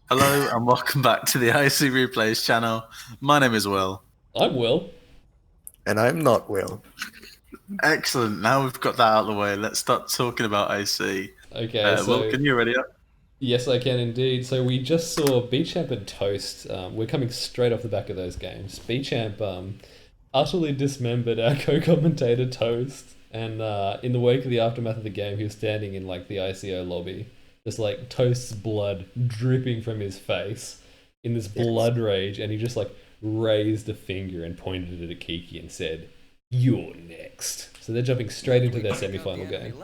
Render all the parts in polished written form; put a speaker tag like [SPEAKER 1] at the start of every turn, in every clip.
[SPEAKER 1] Hello and welcome back to the ICReplays channel. My name is Will.
[SPEAKER 2] I'm Will.
[SPEAKER 3] And I'm not Will.
[SPEAKER 1] Excellent. Now we've got that out of the way, let's start talking about IC.
[SPEAKER 2] Okay, so
[SPEAKER 1] Will, can you ready up?
[SPEAKER 2] yes, I can indeed. So we just saw Bchamp and Toast. We're coming straight off the back of those games. Bchamp utterly dismembered our co-commentator Toast, and in the wake of the aftermath of the game, he was standing in like the ICO lobby, just like Toast's blood dripping from his face in this blood rage, and he just like raised a finger and pointed it at Kiki and said, "You're next." So they're jumping straight into their semi-final game.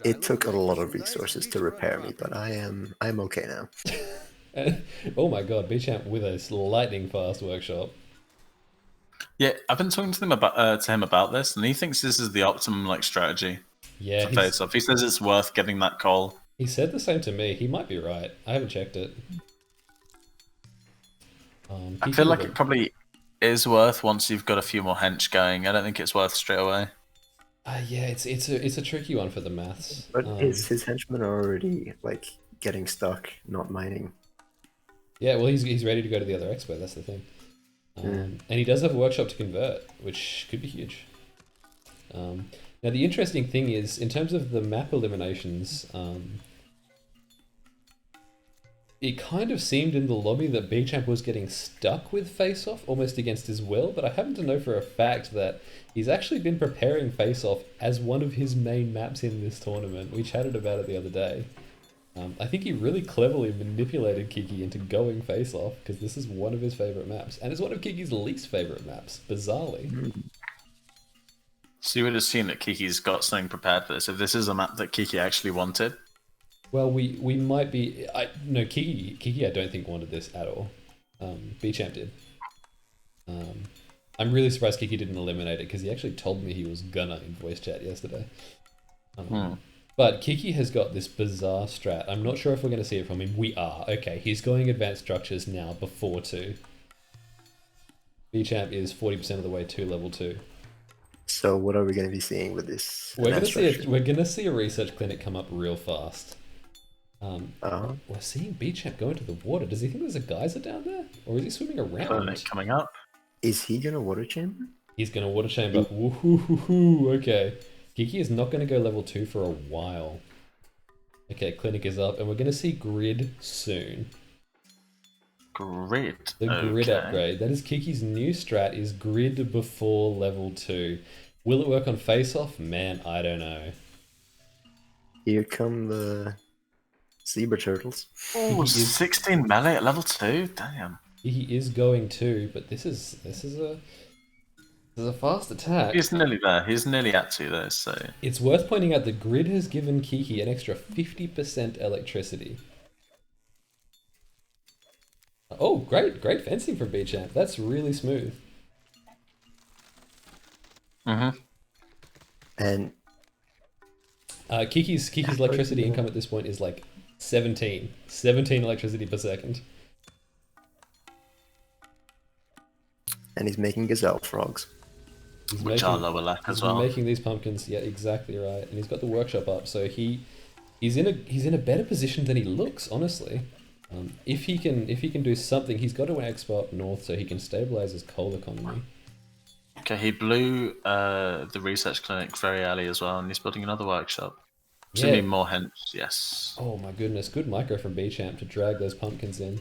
[SPEAKER 3] It took a lot of resources to repair me, but I'm okay now.
[SPEAKER 2] Oh my god, Bchamp with a lightning fast workshop.
[SPEAKER 1] Yeah, I've been talking to him about this, and he thinks this is the optimum strategy
[SPEAKER 2] Yeah,
[SPEAKER 1] for face off. He says it's worth getting that call.
[SPEAKER 2] He said the same to me. He might be right. I haven't checked it.
[SPEAKER 1] I feel like it probably is worth once you've got a few more hench going. I don't think it's worth straight away.
[SPEAKER 2] Yeah, it's a tricky one for the maths.
[SPEAKER 3] But his henchmen are already like getting stuck, not mining.
[SPEAKER 2] Yeah, well, he's ready to go to the other expo. That's the thing. And he does have a workshop to convert, which could be huge. Now the interesting thing is, in terms of the map eliminations, it kind of seemed in the lobby that Bchamp was getting stuck with Face Off almost against his will, but I happen to know for a fact that he's actually been preparing Face Off as one of his main maps in this tournament. We chatted about it the other day. I think he really cleverly manipulated Kiki into going Face Off, because this is one of his favourite maps, and it's one of Kiki's least favourite maps, bizarrely.
[SPEAKER 1] So you would assume that Kiki's got something prepared for this, if this is a map that Kiki actually wanted?
[SPEAKER 2] Well, we might be... No, Kiki I don't think wanted this at all. Bchamp did. I'm really surprised Kiki didn't eliminate it, because he actually told me he was gonna in voice chat yesterday. But Kiki has got this bizarre strat. I'm not sure if we're going to see it from him. We are. Okay, he's going advanced structures now before 2. Bchamp is 40% of the way to level 2.
[SPEAKER 3] So what are we going to be seeing with this?
[SPEAKER 2] We're going to see a research clinic come up real fast. We're seeing Bchamp go into the water. Does he think there's a geyser down there? Or is he swimming around?
[SPEAKER 1] Clinic coming up.
[SPEAKER 3] Is he going to water chamber?
[SPEAKER 2] He's going to water chamber. Woohoo! Okay. Kiki is not going to go level 2 for a while. Okay, clinic is up, and we're going to see grid soon.
[SPEAKER 1] Grid?
[SPEAKER 2] The grid upgrade. That is Kiki's new strat, is grid before level 2. Will it work on face-off? Man, I don't know.
[SPEAKER 3] Here come the zebra turtles.
[SPEAKER 1] Oh, 16 melee at level 2? Damn.
[SPEAKER 2] He is going to, but this is a fast attack.
[SPEAKER 1] He's nearly there. He's nearly at 2 though, so...
[SPEAKER 2] It's worth pointing out the grid has given Kiki an extra 50% electricity. Oh, great fencing from Bchamp. That's really smooth.
[SPEAKER 3] And
[SPEAKER 2] Kiki's electricity income at this point is like 17 electricity per second.
[SPEAKER 3] And he's making gazelle frogs.
[SPEAKER 1] Which are lower lack as well.
[SPEAKER 2] He's making these pumpkins, yeah, exactly right. And he's got the workshop up, so he's in a better position than he looks, honestly. If he can do something, he's got to expo up north so he can stabilize his coal economy.
[SPEAKER 1] Okay, he blew the research clinic very early as well, and he's building another workshop. So you need more hench, yes.
[SPEAKER 2] Oh my goodness, good micro from Bchamp to drag those pumpkins in.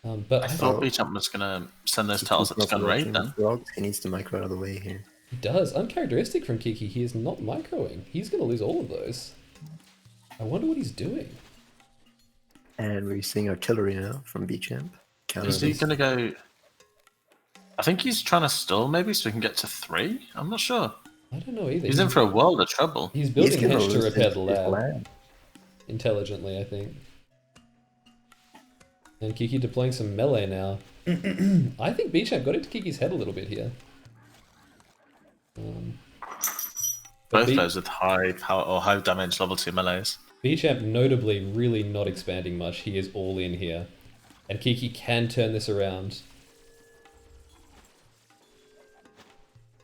[SPEAKER 2] But
[SPEAKER 1] I thought Bchamp was going to send those tiles up to gun raid then.
[SPEAKER 3] He needs to micro out of the way here.
[SPEAKER 2] He does. Uncharacteristic from Kiki, he is not microing. He's going to lose all of those. I wonder what he's doing.
[SPEAKER 3] And we're seeing artillery now from Bchamp.
[SPEAKER 1] Is he going to go... I think he's trying to stall maybe so we can get to 3? I'm not sure.
[SPEAKER 2] I don't know either.
[SPEAKER 1] He's in for a world of trouble.
[SPEAKER 2] He's building hench to repair the lab. Intelligently, I think. And Kiki deploying some melee now. I think Bchamp got into Kiki's head a little bit here.
[SPEAKER 1] Both those with high power or high damage level 2 melees.
[SPEAKER 2] Bchamp notably really not expanding much. He is all in here. And Kiki can turn this around.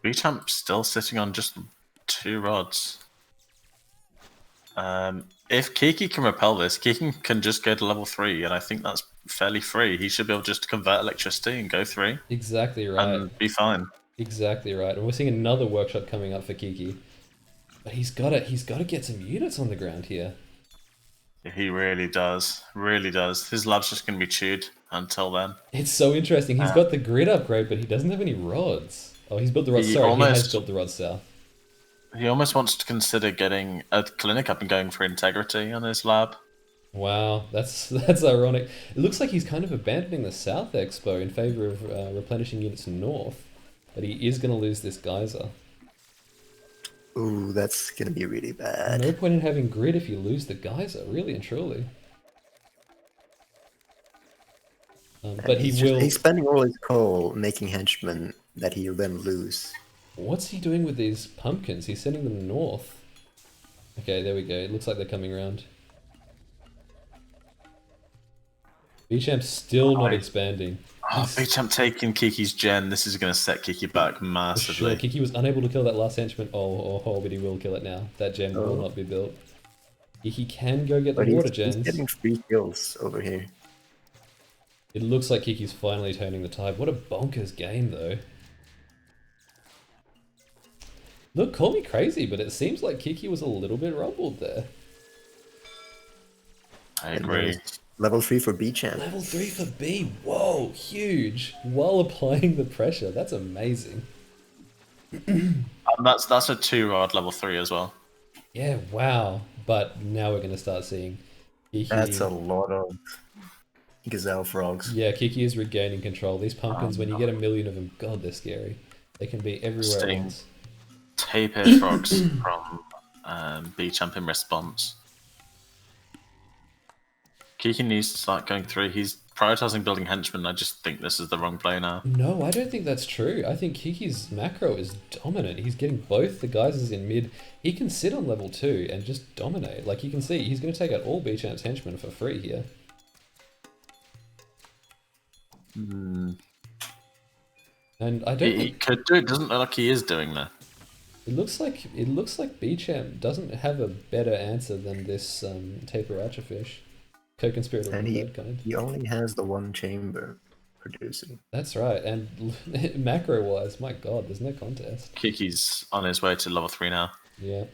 [SPEAKER 1] Bchamp still sitting on just 2 rods. If Kiki can repel this, Kiki can just go to level 3, and I think that's fairly free. He should be able just to convert electricity and go 3.
[SPEAKER 2] Exactly right.
[SPEAKER 1] And be fine.
[SPEAKER 2] Exactly right. And we're seeing another workshop coming up for Kiki. But he's gotta get some units on the ground here.
[SPEAKER 1] He really does. Really does. His lab's just going to be chewed until then.
[SPEAKER 2] It's so interesting. He's got the grid upgrade, but he doesn't have any rods. Oh, he's built the rods.
[SPEAKER 1] He
[SPEAKER 2] Sorry, he has
[SPEAKER 1] almost-
[SPEAKER 2] built the rods south.
[SPEAKER 1] He almost wants to consider getting a clinic up and going for integrity on his lab.
[SPEAKER 2] Wow, that's ironic. It looks like he's kind of abandoning the South Expo in favor of replenishing units north, but he is going to lose this geyser.
[SPEAKER 3] Ooh, that's gonna be really bad.
[SPEAKER 2] No point in having grid if you lose the geyser, really and truly. But he will.
[SPEAKER 3] He's spending all his coal making henchmen that he'll then lose.
[SPEAKER 2] What's he doing with these pumpkins? He's sending them north. Okay, there we go. It looks like they're coming around. Bchamp's still not expanding.
[SPEAKER 1] Bchamp taking Kiki's gen. This is going to set Kiki back massively.
[SPEAKER 2] Sure, Kiki was unable to kill that last henchman. Oh, but he will kill it now. That gen will not be built. He can go get the water gens.
[SPEAKER 3] He's getting 3 kills over here.
[SPEAKER 2] It looks like Kiki's finally turning the tide. What a bonkers game, though. Look, call me crazy, but it seems like Kiki was a little bit rumbled there.
[SPEAKER 1] I agree.
[SPEAKER 3] Level 3 for Bchamp.
[SPEAKER 2] Level 3 for B. Whoa, huge. While applying the pressure. That's amazing.
[SPEAKER 1] That's a 2-rod level 3 as well.
[SPEAKER 2] Yeah, wow. But now we're going to start seeing Kiki.
[SPEAKER 3] That's a lot of gazelle frogs.
[SPEAKER 2] Yeah, Kiki is regaining control. These pumpkins, when you get a million of them, God, they're scary. They can be everywhere at once.
[SPEAKER 1] Taper frogs from Bchamp in response. Kiki needs to start going through. He's prioritizing building henchmen. I just think this is the wrong play now.
[SPEAKER 2] No, I don't think that's true. I think Kiki's macro is dominant. He's getting both the geysers in mid. He can sit on level 2 and just dominate. Like you can see, he's going to take out all Bchamp's henchmen for free here. And I don't
[SPEAKER 1] He could do it. Doesn't look like he is doing that.
[SPEAKER 2] It looks like Bchamp doesn't have a better answer than this taper archerfish, co-conspirator of the third kind.
[SPEAKER 3] He only has the 1 chamber producing.
[SPEAKER 2] That's right, and macro wise, my God, there's no contest.
[SPEAKER 1] Kiki's on his way to level 3 now.
[SPEAKER 2] Yeah.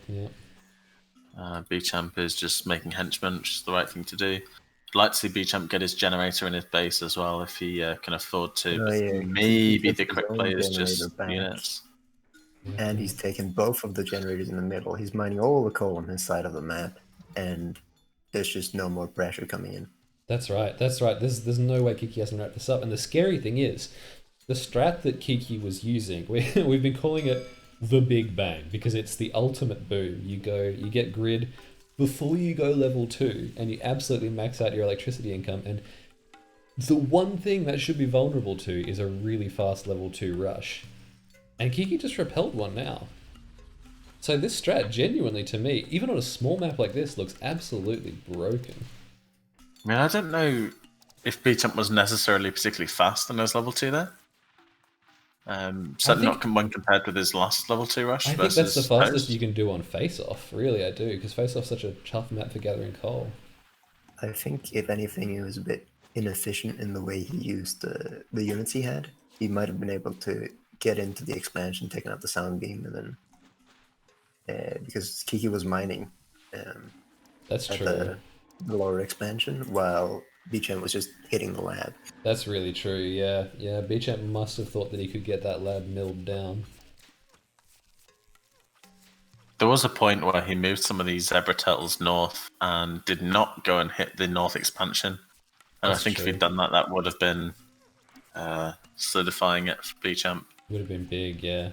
[SPEAKER 1] Bchamp is just making henchmen, which is the right thing to do. I'd like to see Bchamp get his generator in his base as well if he can afford to. Maybe the quick play is just units.
[SPEAKER 3] And he's taken both of the generators in the middle. He's mining all the coal on his side of the map, and there's just no more pressure coming in.
[SPEAKER 2] That's right. There's no way Kiki hasn't wrapped this up. And the scary thing is, the strat that Kiki was using, we've been calling it the Big Bang because it's the ultimate boom. You get grid before you go level 2, and you absolutely max out your electricity income. And the one thing that should be vulnerable to is a really fast level 2 rush. And Kiki just repelled one now. So this strat, genuinely to me, even on a small map like this, looks absolutely broken.
[SPEAKER 1] I mean, I don't know if Bchamp was necessarily particularly fast in his level 2 there. Certainly not when compared with his last level 2 rush.
[SPEAKER 2] I think that's the fastest you can do on face-off, really I do, because face-off's such a tough map for gathering coal.
[SPEAKER 3] I think, if anything, he was a bit inefficient in the way he used the units he had. He might have been able to get into the expansion, taking out the sound beam, and then because Kiki was mining
[SPEAKER 2] That's
[SPEAKER 3] at
[SPEAKER 2] true.
[SPEAKER 3] the lower expansion, while Bchamp was just hitting the lab.
[SPEAKER 2] That's really true, yeah. Bchamp must have thought that he could get that lab milled down.
[SPEAKER 1] There was a point where he moved some of these zebra turtles north and did not go and hit the north expansion. And I think if he'd done that, that would have been solidifying it for Bchamp.
[SPEAKER 2] Would have been big, yeah.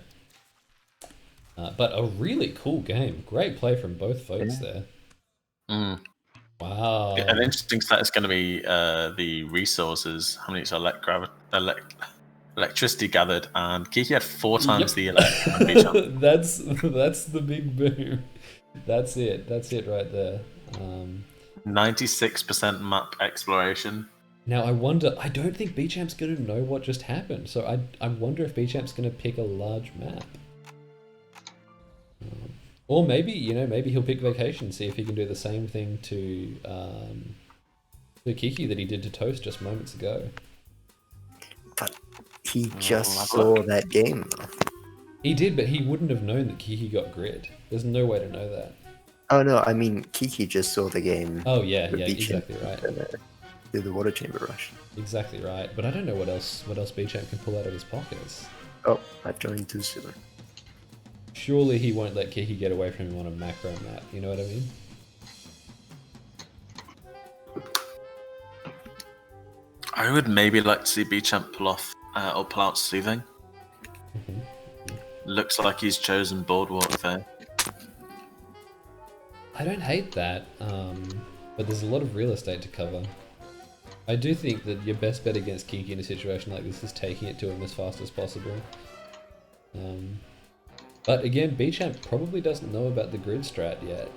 [SPEAKER 2] But a really cool game. Great play from both folks there. Wow.
[SPEAKER 1] An interesting stat is going to be the resources. How many electricity gathered, and Kiki had 4 times the elect.
[SPEAKER 2] That's the big boom. That's it right there.
[SPEAKER 1] 96% map exploration.
[SPEAKER 2] Now I wonder. I don't think Bchamp's going to know what just happened. So I wonder if Bchamp's going to pick a large map. Or maybe, you know, maybe he'll pick Vacation, see if he can do the same thing to Kiki that he did to Toast just moments ago.
[SPEAKER 3] But he just saw that game.
[SPEAKER 2] He did, but he wouldn't have known that Kiki got grid. There's no way to know that.
[SPEAKER 3] Oh no, I mean Kiki just saw the game.
[SPEAKER 2] Oh yeah, exactly right.
[SPEAKER 3] Do the water chamber rush.
[SPEAKER 2] Exactly right, but I don't know what else Bchamp can pull out of his pockets.
[SPEAKER 3] Oh, I've joined too soon.
[SPEAKER 2] Surely he won't let Kiki get away from him on a macro map, you know what I mean?
[SPEAKER 1] I would maybe like to see Bchamp pull off or pull out Soothing. Looks like he's chosen Boardwalk there.
[SPEAKER 2] I don't hate that, but there's a lot of real estate to cover. I do think that your best bet against Kiki in a situation like this is taking it to him as fast as possible. But again, Bchamp probably doesn't know about the grid strat yet.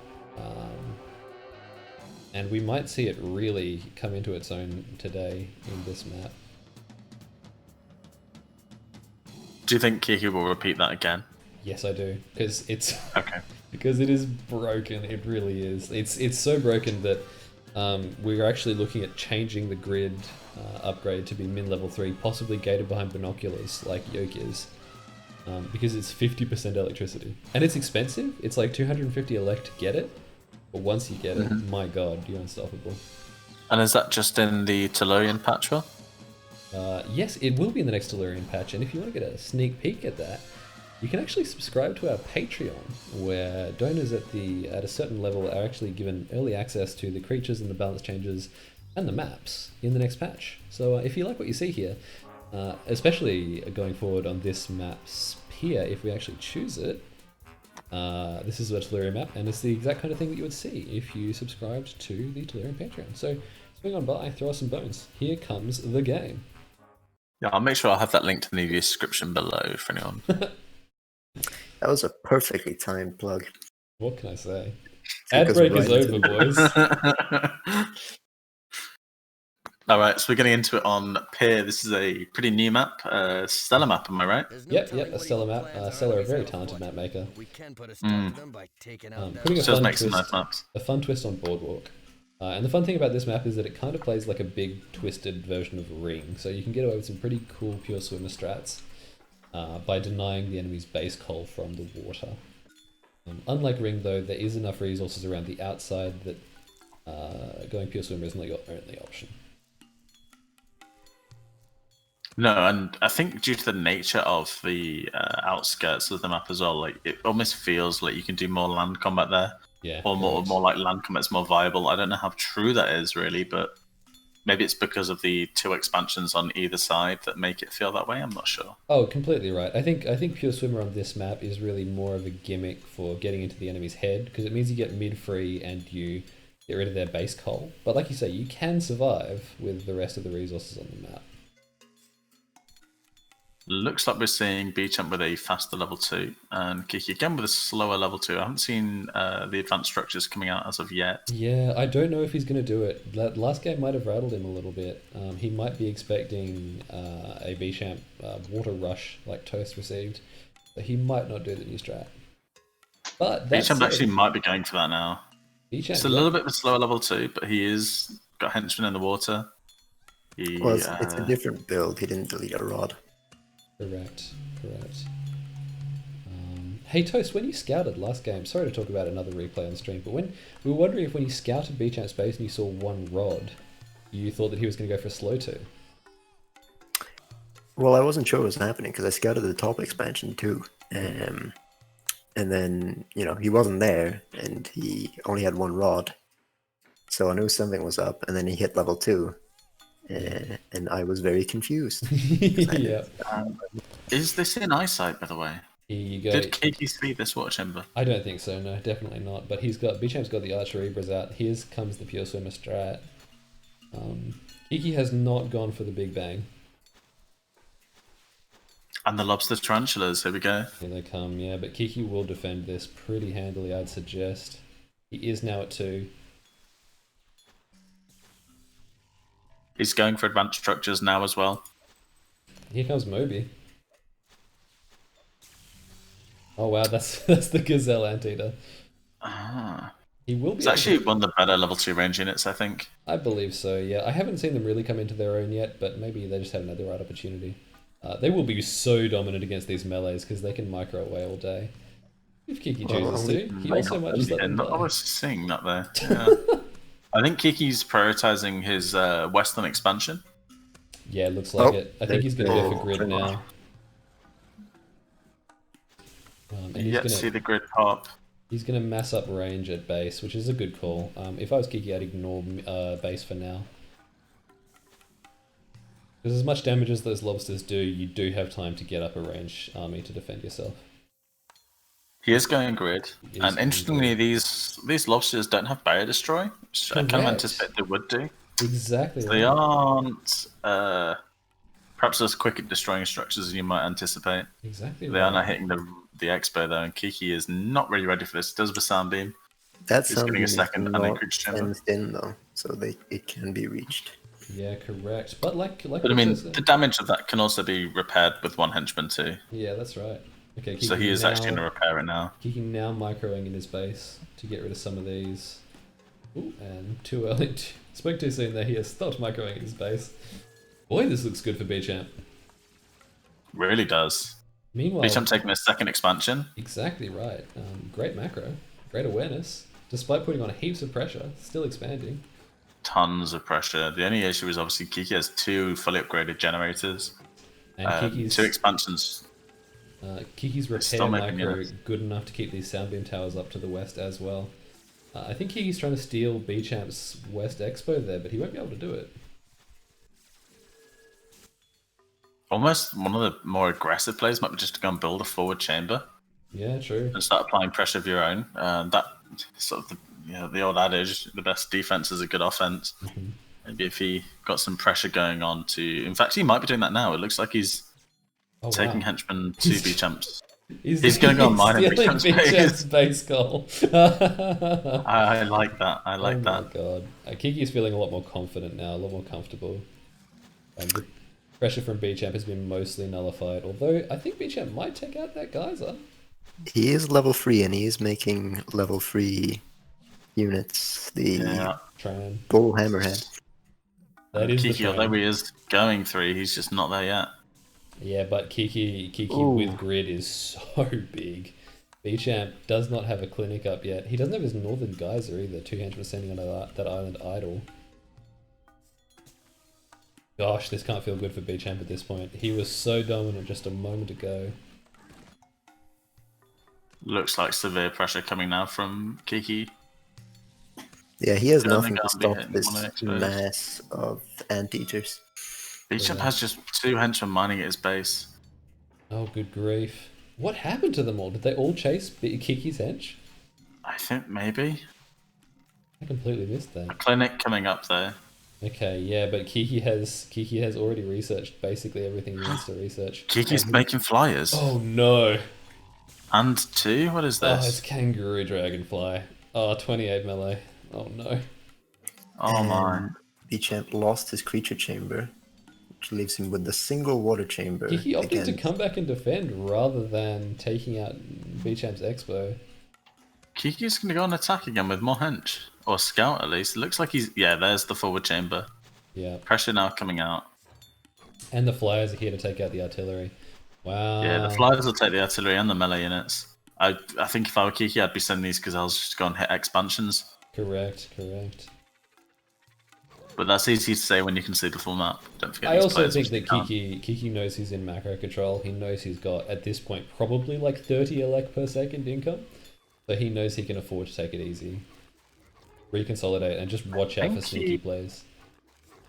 [SPEAKER 2] And we might see it really come into its own today in this map.
[SPEAKER 1] Do you think Kiki will repeat that again?
[SPEAKER 2] Yes, I do, because it's
[SPEAKER 1] okay.
[SPEAKER 2] Because it is broken. It really is. It's so broken that we're actually looking at changing the grid upgrade to be min level 3, possibly gated behind binoculars like Yoke is, because it's 50% electricity and it's expensive. It's like 250 elect to get it, but once you get it, my god, you're unstoppable.
[SPEAKER 1] And is that just in the Tellurian patch?
[SPEAKER 2] Yes, it will be in the next Tellurian patch, and if you want to get a sneak peek at that, you can actually subscribe to our Patreon, where donors at a certain level are actually given early access to the creatures and the balance changes and the maps in the next patch. So if you like what you see here, especially going forward on this map here, if we actually choose it, this is a Tellurian map, and it's the exact kind of thing that you would see if you subscribed to the Tellurian Patreon. So swing on by, throw us some bones. Here comes the game.
[SPEAKER 1] Yeah, I'll make sure I'll have that linked in the description below for anyone.
[SPEAKER 3] That was a perfectly timed plug.
[SPEAKER 2] What can I say? Ad break is over, boys.
[SPEAKER 1] Alright, so we're getting into it on Pier. This is a pretty new map. Stellar map, am I right?
[SPEAKER 2] Yep, a Stellar map. Stellar, a very talented map maker. Putting a fun twist on Boardwalk. And the fun thing about this map is that it kind of plays like a big twisted version of Ring. So you can get away with some pretty cool pure swimmer strats by denying the enemy's base coal from the water. Unlike Ring though, there is enough resources around the outside that going pure swimmer is not your only option.
[SPEAKER 1] No, and I think due to the nature of the outskirts of the map as well, like it almost feels like you can do more land combat there.
[SPEAKER 2] Yeah.
[SPEAKER 1] Or more like land combat's more viable. I don't know how true that is really, but maybe it's because of the 2 expansions on either side that make it feel that way. I'm not sure.
[SPEAKER 2] Oh, completely right. I think pure swimmer on this map is really more of a gimmick for getting into the enemy's head, because it means you get mid free and you get rid of their base coal. But like you say, you can survive with the rest of the resources on the map.
[SPEAKER 1] Looks like we're seeing Bchamp with a faster level 2 and Kiki again with a slower level 2. I haven't seen the advanced structures coming out as of yet.
[SPEAKER 2] Yeah, I don't know if he's going to do it. That last game might have rattled him a little bit. He might be expecting a Bchamp water rush like Toast received, but he might not do the new strat. But
[SPEAKER 1] Bchamp actually might be going for that now. It's a little bit of a slower level 2, but he is got henchmen in the water.
[SPEAKER 3] Well, it's a different build. He didn't delete a rod.
[SPEAKER 2] Correct. Hey Toast, when you scouted last game, sorry to talk about another replay on the stream, but when we were wondering if when you scouted Bchamp's base and you saw 1 rod, you thought that he was going to go for a slow 2.
[SPEAKER 3] Well, I wasn't sure what was happening because I scouted the top expansion too, and then he wasn't there and he only had 1 rod, so I knew something was up. And then he hit level 2. And I was very confused.
[SPEAKER 2] Yeah.
[SPEAKER 1] Is this in eyesight, by the way?
[SPEAKER 2] Here you go.
[SPEAKER 1] Did Kiki see this water chamber?
[SPEAKER 2] I don't think so. No, definitely not. But Bchamp's got the ICReplays out. Here comes the pure swimmer strat. Kiki has not gone for the big bang.
[SPEAKER 1] And the lobster tarantulas. Here we go.
[SPEAKER 2] Here they come. Yeah, but Kiki will defend this pretty handily, I'd suggest. He is now at 2.
[SPEAKER 1] He's going for advanced structures now as well.
[SPEAKER 2] Here comes Moby. Oh wow, that's the Gazelle Anteater.
[SPEAKER 1] Ah.
[SPEAKER 2] He will be.
[SPEAKER 1] It's actually one of the better level 2 range units, I think.
[SPEAKER 2] I believe so. Yeah, I haven't seen them really come into their own yet, but maybe they just haven't had the right opportunity. They will be so dominant against these melees because they can micro away all day. If Kiki chooses to, he also might just let them die.
[SPEAKER 1] I was seeing that there. Yeah. I think Kiki's prioritizing his Western expansion.
[SPEAKER 2] Yeah, it looks like it. I think he's going to go for grid now.
[SPEAKER 1] And he's going to see the grid pop.
[SPEAKER 2] He's going to mass up range at base, which is a good call. If I was Kiki, I'd ignore base for now. Because as much damage as those lobsters do, you do have time to get up a range army to defend yourself.
[SPEAKER 1] He is going grid. And interestingly, these lobsters don't have barrier destroy, which I kind of anticipate they would do.
[SPEAKER 2] Exactly.
[SPEAKER 1] They aren't perhaps as quick at destroying structures as you might anticipate.
[SPEAKER 2] Exactly.
[SPEAKER 1] They are not hitting the expo though, and Kiki is not really ready for this. He does the sound beam.
[SPEAKER 3] That sound beam
[SPEAKER 1] is not
[SPEAKER 3] fenced in though, so it can be reached.
[SPEAKER 2] Yeah, correct. But
[SPEAKER 1] but I mean, the damage of that can also be repaired with one henchman too.
[SPEAKER 2] Yeah, that's right. Okay,
[SPEAKER 1] Kiki so he is actually going to repair it now.
[SPEAKER 2] Kiki now microing in his base to get rid of some of these. Ooh, and too early. Spoke too soon there. He has stopped microing in his base. Boy, this looks good for Bchamp.
[SPEAKER 1] Really does.
[SPEAKER 2] Meanwhile,
[SPEAKER 1] Bchamp taking his second expansion.
[SPEAKER 2] Exactly right. Great macro, great awareness. Despite putting on heaps of pressure, still expanding.
[SPEAKER 1] Tons of pressure. The only issue is obviously Kiki has 2 fully upgraded generators.
[SPEAKER 2] And Kiki's
[SPEAKER 1] 2 expansions.
[SPEAKER 2] Kiki's repair micro good enough to keep these soundbeam towers up to the west as well. I think Kiki's trying to steal Bchamp's west expo there, but he won't be able to do it.
[SPEAKER 1] Almost one of the more aggressive plays might be just to go and build a forward chamber.
[SPEAKER 2] Yeah, true.
[SPEAKER 1] And start applying pressure of your own. That sort of the old adage: the best defense is a good offense.
[SPEAKER 2] Mm-hmm.
[SPEAKER 1] Maybe if he got some pressure going on to, in fact, he might be doing that now. It looks like he's taking henchmen to Bchamp's. He's going to go on mine and Bchamp's
[SPEAKER 2] base goal.
[SPEAKER 1] I like that. I like that.
[SPEAKER 2] Oh my god. Kiki's feeling a lot more confident now, a lot more comfortable. The pressure from Bchamp has been mostly nullified, although I think Bchamp might take out that geyser.
[SPEAKER 3] He is level 3 and he is making level 3 units. The Bull Hammerhead.
[SPEAKER 2] That is
[SPEAKER 1] Kiki, although he is going 3, he's just not there yet.
[SPEAKER 2] Yeah, but Kiki with grid is so big. Bchamp does not have a clinic up yet. He doesn't have his northern geyser either. 2 henchmen sending on that island idle. Gosh, this can't feel good for Bchamp at this point. He was so dominant just a moment ago.
[SPEAKER 1] Looks like severe pressure coming now from Kiki.
[SPEAKER 3] Yeah, he has nothing to stop this mass of anteaters.
[SPEAKER 1] Bchamp has just 2 henchmen mining at his base.
[SPEAKER 2] Oh, good grief. What happened to them all? Did they all chase Kiki's hench?
[SPEAKER 1] I think maybe.
[SPEAKER 2] I completely missed that.
[SPEAKER 1] A clinic coming up there.
[SPEAKER 2] Okay, yeah, but Kiki has already researched basically everything he needs to research.
[SPEAKER 1] Kiki's making flyers.
[SPEAKER 2] Oh no.
[SPEAKER 1] And 2? What is this?
[SPEAKER 2] Oh, it's Kangaroo Dragonfly. Oh, 28 melee. Oh no.
[SPEAKER 1] Oh my.
[SPEAKER 3] Bchamp lost his creature chamber, which leaves him with the single water chamber.
[SPEAKER 2] Kiki opted to come back and defend rather than taking out Bchamp's expo.
[SPEAKER 1] Kiki's going to go on attack again with more hench. Or scout at least. It looks like he's... Yeah, there's the forward chamber.
[SPEAKER 2] Yeah.
[SPEAKER 1] Pressure now coming out.
[SPEAKER 2] And the flyers are here to take out the artillery. Wow.
[SPEAKER 1] Yeah, the flyers will take the artillery and the melee units. I think if I were Kiki, I'd be sending these because I was just going to hit expansions.
[SPEAKER 2] Correct.
[SPEAKER 1] But that's easy to say when you can see the full map. Don't forget.
[SPEAKER 2] I also think that Kiki knows he's in macro control. He knows he's got, at this point, probably like 30 elec per second income. So he knows he can afford to take it easy. Reconsolidate and just watch out for sneaky plays.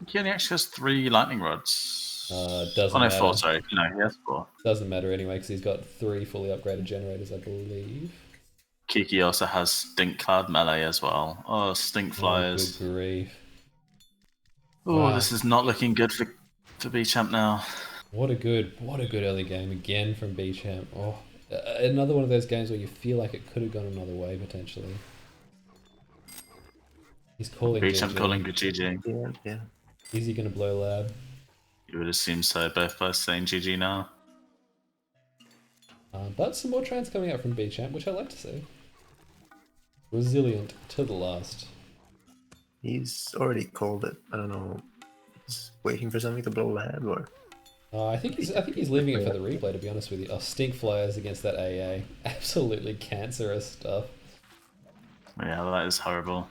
[SPEAKER 1] He only actually has 3 lightning rods.
[SPEAKER 2] Doesn't matter.
[SPEAKER 1] 4, sorry. No, he has 4.
[SPEAKER 2] Doesn't matter anyway because he's got 3 fully upgraded generators, I believe.
[SPEAKER 1] Kiki also has Stink Cloud melee as well. Oh, Stink Flyers.
[SPEAKER 2] Oh, good grief.
[SPEAKER 1] Oh, wow. This is not looking good for Bchamp now.
[SPEAKER 2] What a good early game again from Bchamp. Oh, another one of those games where you feel like it could have gone another way potentially. He's calling
[SPEAKER 1] Bchamp calling GG.
[SPEAKER 3] Yeah.
[SPEAKER 2] Is he going to blow lab?
[SPEAKER 1] You would assume so, both saying GG now.
[SPEAKER 2] But some more trans coming out from Bchamp, which I like to see. Resilient to the last.
[SPEAKER 3] He's already called it. I don't know. He's waiting for something to blow lab, or
[SPEAKER 2] I think he's leaving it for the replay, to be honest with you. Oh, stink flyers against that AA. Absolutely cancerous stuff.
[SPEAKER 1] Yeah, that is horrible.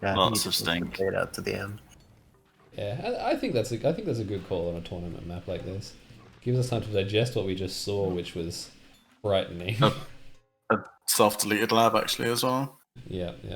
[SPEAKER 3] yeah,
[SPEAKER 1] Lots of stink.
[SPEAKER 3] Play it out to the end.
[SPEAKER 2] Yeah, I think that's a good call on a tournament map like this. Gives us time to digest what we just saw, which was frightening.
[SPEAKER 1] A self-deleted lab actually as well.
[SPEAKER 2] Yeah, yeah.